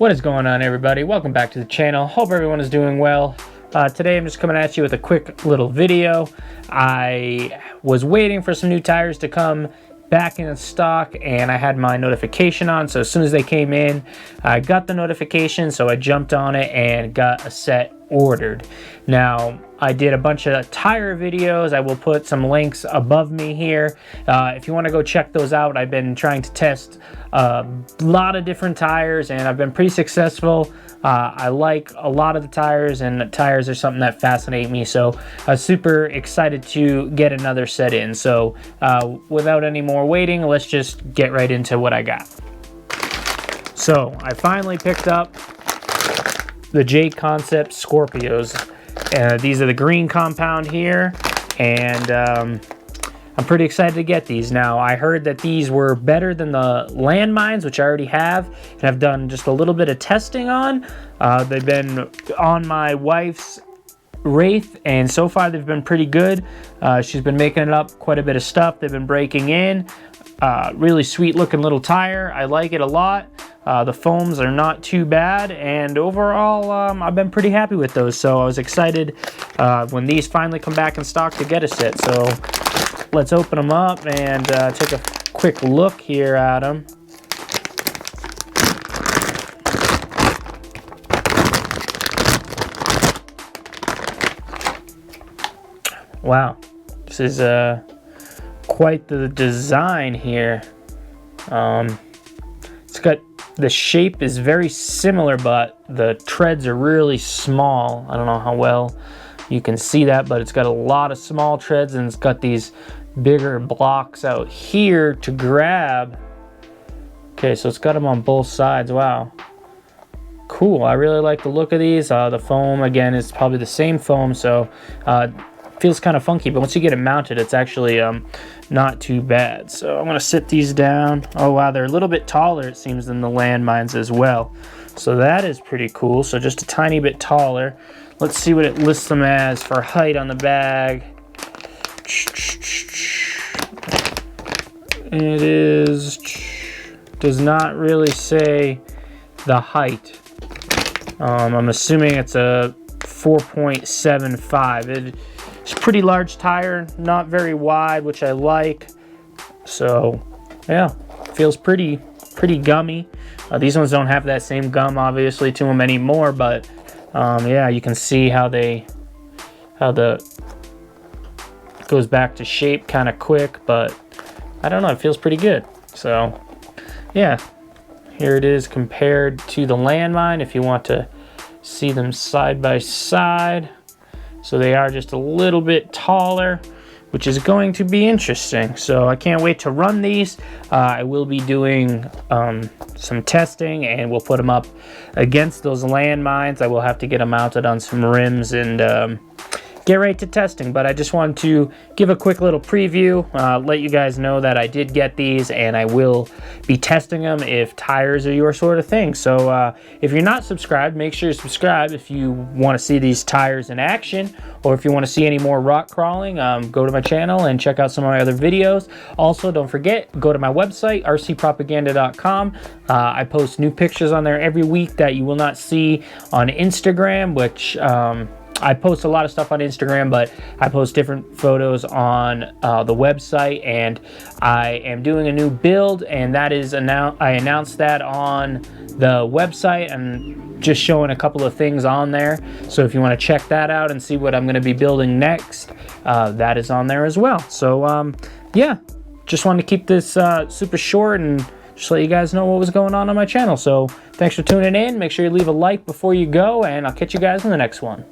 What is going on, everybody? Welcome back to the channel. Hope everyone is doing well. Today I'm just coming at you with a quick little video. I was waiting for some new tires to come back in stock and I had my notification on, so as soon as they came in I got the notification, so I jumped on it and got a set ordered. Now I did a bunch of tire videos. I will put some links above me here if you want to go check those out. I've been trying to test a lot of different tires and I've been pretty successful. I like a lot of the tires, and tires are something that fascinate me, so I'm super excited to get another set in. So without any more waiting, let's just get right into what I got. So I finally picked up the Jconcepts Scorpios. These are the green compound here, and I'm pretty excited to get these. Now, I heard that these were better than the landmines, which I already have, and I've done just a little bit of testing on. They've been on my wife's Wraith, and so far they've been pretty good. She's been making up quite a bit of stuff. They've been breaking in. Really sweet looking little tire. I like it a lot. The foams are not too bad, and overall I've been pretty happy with those, so I was excited when these finally come back in stock to get a set. So let's open them up and take a quick look here at them. Wow, this is quite the design here. It's got, the shape is very similar, but the treads are really small. I don't know how well you can see that, but it's got a lot of small treads, and it's got these bigger blocks out here to grab. Okay, so it's got them on both sides. Wow, cool. I really like the look of these. The foam, again, is probably the same foam, so feels kind of funky, but once you get it mounted, it's actually not too bad. So I'm gonna sit these down. Oh wow, they're a little bit taller, it seems, than the landmines as well, so that is pretty cool. So just a tiny bit taller. Let's see what it lists them as for height on the bag. It is, does not really say the height. I'm assuming it's a 4.75. It's a pretty large tire, not very wide, which I like. So yeah, feels pretty gummy. These ones don't have that same gum obviously to them anymore, but yeah, you can see how it goes back to shape kind of quick, but I don't know, it feels pretty good. So yeah, here it is compared to the landmine if you want to see them side by side. So they are just a little bit taller, which is going to be interesting. So I can't wait to run these. I will be doing some testing, and we'll put them up against those landmines. I will have to get them mounted on some rims and get right to testing, but I just wanted to give a quick little preview, let you guys know that I did get these and I will be testing them if tires are your sort of thing. So if you're not subscribed, make sure you subscribe if you want to see these tires in action, or if you want to see any more rock crawling, go to my channel and check out some of my other videos. Also, don't forget, go to my website, rcpropaganda.com. I post new pictures on there every week that you will not see on Instagram, which I post a lot of stuff on Instagram, but I post different photos on the website, and I am doing a new build, and that is I announced that on the website, and just showing a couple of things on there. So if you want to check that out and see what I'm going to be building next, that is on there as well. So yeah, just wanted to keep this super short and just let you guys know what was going on my channel. So thanks for tuning in. Make sure you leave a like before you go, and I'll catch you guys in the next one.